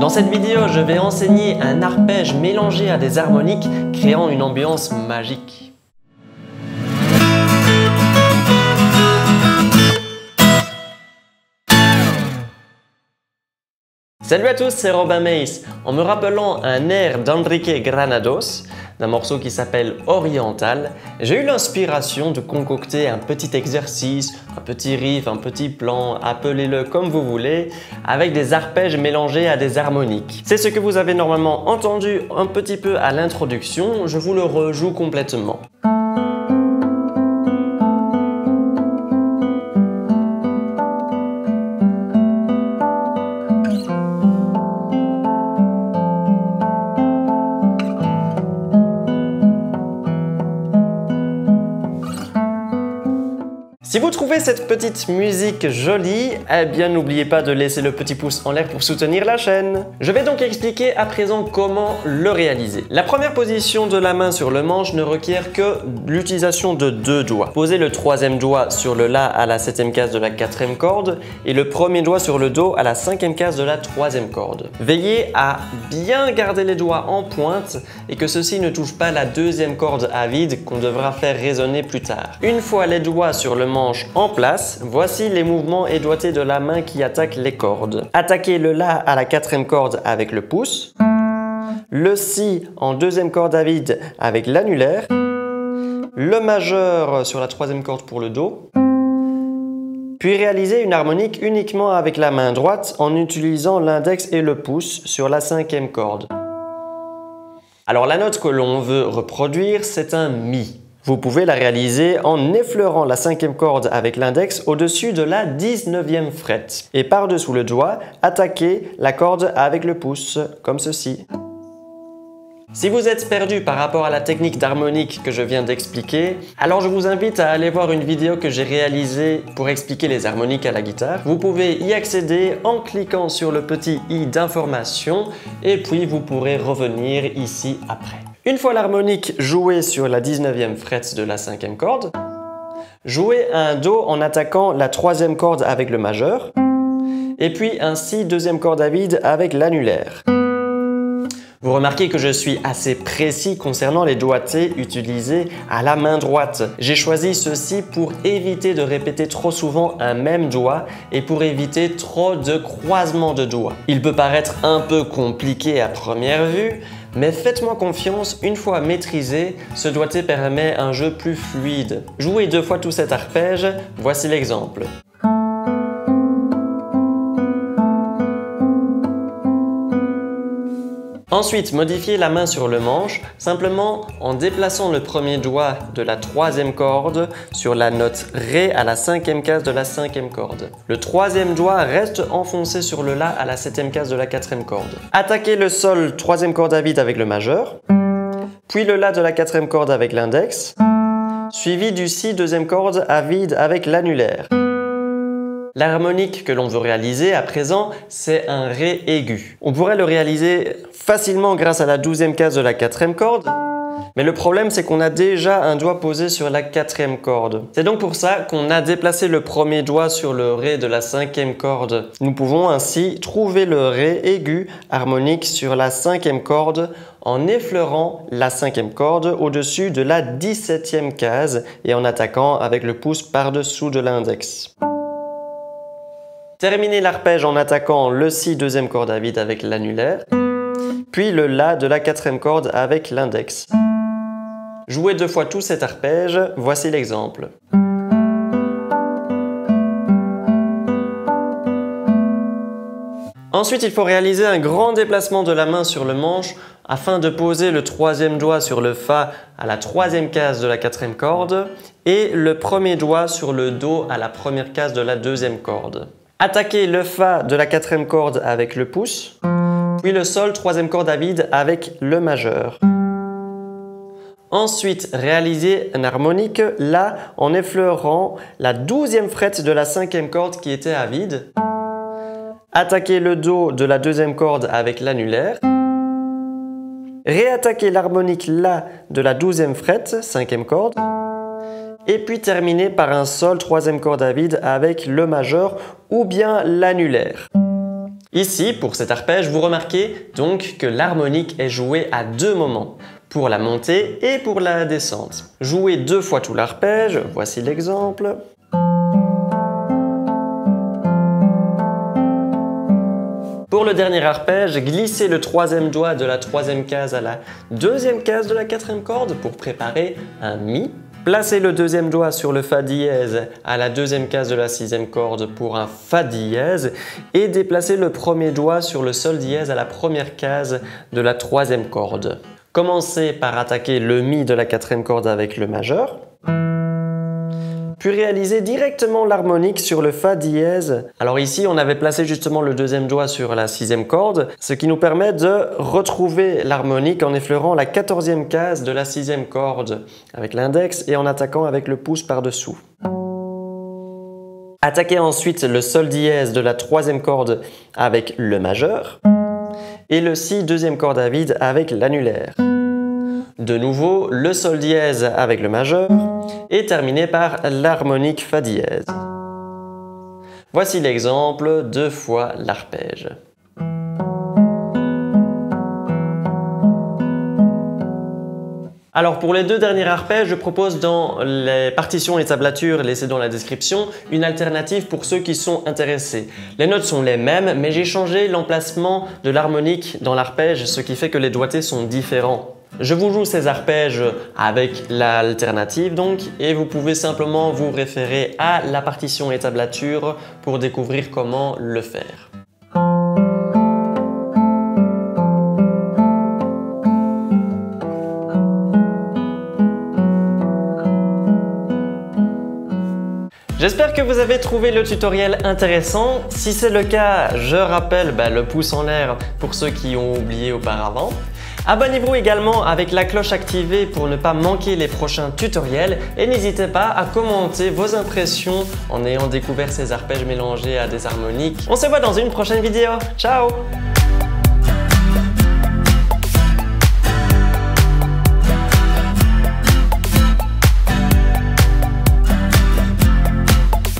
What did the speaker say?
Dans cette vidéo, je vais enseigner un arpège mélangé à des harmoniques, créant une ambiance magique. Salut à tous, c'est Robin Meis. En me rappelant un air d'Enrique Granados, d'un morceau qui s'appelle Oriental, j'ai eu l'inspiration de concocter un petit exercice, un petit riff, un petit plan, appelez-le comme vous voulez, avec des arpèges mélangés à des harmoniques. C'est ce que vous avez normalement entendu un petit peu à l'introduction, je vous le rejoue complètement. Si vous trouvez cette petite musique jolie, eh bien n'oubliez pas de laisser le petit pouce en l'air pour soutenir la chaîne. Je vais donc expliquer à présent comment le réaliser. La première position de la main sur le manche ne requiert que l'utilisation de deux doigts. Posez le troisième doigt sur le La à la septième case de la quatrième corde et le premier doigt sur le Do à la cinquième case de la troisième corde. Veillez à bien garder les doigts en pointe et que ceux-ci ne touchent pas la deuxième corde à vide qu'on devra faire résonner plus tard. Une fois les doigts sur le manche en place, voici les mouvements et doigtés de la main qui attaquent les cordes. Attaquez le La à la quatrième corde avec le pouce, le Si en deuxième corde à vide avec l'annulaire, le majeur sur la troisième corde pour le Do, puis réalisez une harmonique uniquement avec la main droite en utilisant l'index et le pouce sur la cinquième corde. Alors la note que l'on veut reproduire, c'est un Mi. Vous pouvez la réaliser en effleurant la cinquième corde avec l'index au-dessus de la 19e fret. Et par-dessous le doigt, attaquez la corde avec le pouce, comme ceci. Si vous êtes perdu par rapport à la technique d'harmonique que je viens d'expliquer, alors je vous invite à aller voir une vidéo que j'ai réalisée pour expliquer les harmoniques à la guitare. Vous pouvez y accéder en cliquant sur le petit i d'information et puis vous pourrez revenir ici après. Une fois l'harmonique jouée sur la 19e fret de la cinquième corde, jouez un Do en attaquant la troisième corde avec le majeur et puis un Si deuxième corde à vide avec l'annulaire. Vous remarquez que je suis assez précis concernant les doigtés utilisés à la main droite. J'ai choisi ceci pour éviter de répéter trop souvent un même doigt et pour éviter trop de croisements de doigts. Il peut paraître un peu compliqué à première vue, mais faites-moi confiance, une fois maîtrisé, ce doigté permet un jeu plus fluide. Jouez deux fois tout cet arpège, voici l'exemple. Ensuite, modifiez la main sur le manche simplement en déplaçant le premier doigt de la troisième corde sur la note Ré à la cinquième case de la cinquième corde. Le troisième doigt reste enfoncé sur le La à la septième case de la quatrième corde. Attaquez le Sol troisième corde à vide avec le majeur, puis le La de la quatrième corde avec l'index, suivi du Si deuxième corde à vide avec l'annulaire. L'harmonique que l'on veut réaliser à présent, c'est un Ré aigu. On pourrait le réaliser facilement grâce à la 12e case de la quatrième corde, mais le problème c'est qu'on a déjà un doigt posé sur la quatrième corde. C'est donc pour ça qu'on a déplacé le premier doigt sur le Ré de la cinquième corde. Nous pouvons ainsi trouver le Ré aigu harmonique sur la cinquième corde en effleurant la cinquième corde au-dessus de la 17e case et en attaquant avec le pouce par-dessous de l'index. Terminez l'arpège en attaquant le Si deuxième corde à vide avec l'annulaire, puis le La de la quatrième corde avec l'index. Jouez deux fois tout cet arpège, voici l'exemple. Ensuite, il faut réaliser un grand déplacement de la main sur le manche afin de poser le troisième doigt sur le Fa à la troisième case de la quatrième corde et le premier doigt sur le Do à la première case de la deuxième corde. Attaquez le Fa de la quatrième corde avec le pouce, puis le Sol troisième corde à vide avec le majeur. Ensuite, réalisez une harmonique La en effleurant la 12e fret de la cinquième corde qui était à vide. Attaquez le Do de la deuxième corde avec l'annulaire. Réattaquez l'harmonique La de la 12e fret, cinquième corde. et puis terminer par un Sol troisième corde à vide avec le majeur ou bien l'annulaire. Ici, pour cet arpège, vous remarquez donc que l'harmonique est jouée à 2 moments, pour la montée et pour la descente. Jouez 2 fois tout l'arpège, voici l'exemple. Pour le dernier arpège, glissez le 3e doigt de la 3e case à la 2e case de la 4e corde pour préparer un Mi. Placez le 2e doigt sur le Fa dièse à la 2e case de la 6e corde pour un Fa dièse et déplacez le 1er doigt sur le Sol dièse à la 1re case de la 3e corde. Commencez par attaquer le Mi de la 4e corde avec le majeur. Puis réalisez directement l'harmonique sur le Fa dièse. Alors ici, on avait placé justement le 2e doigt sur la 6e corde, ce qui nous permet de retrouver l'harmonique en effleurant la 14e case de la 6e corde avec l'index et en attaquant avec le pouce par-dessous. Attaquez ensuite le Sol dièse de la 3e corde avec le majeur et le Si 2e corde à vide avec l'annulaire. De nouveau, le Sol dièse avec le majeur et terminé par l'harmonique Fa dièse. Voici l'exemple 2 fois l'arpège. Alors pour les 2 derniers arpèges, je propose dans les partitions et tablatures laissées dans la description une alternative pour ceux qui sont intéressés. Les notes sont les mêmes, mais j'ai changé l'emplacement de l'harmonique dans l'arpège, ce qui fait que les doigtés sont différents. Je vous joue ces arpèges avec l'alternative donc et vous pouvez simplement vous référer à la partition et tablature pour découvrir comment le faire. J'espère que vous avez trouvé le tutoriel intéressant. Si c'est le cas, je rappelle le pouce en l'air pour ceux qui ont oublié auparavant. Abonnez-vous également avec la cloche activée pour ne pas manquer les prochains tutoriels et n'hésitez pas à commenter vos impressions en ayant découvert ces arpèges mélangés à des harmoniques. On se voit dans une prochaine vidéo. Ciao!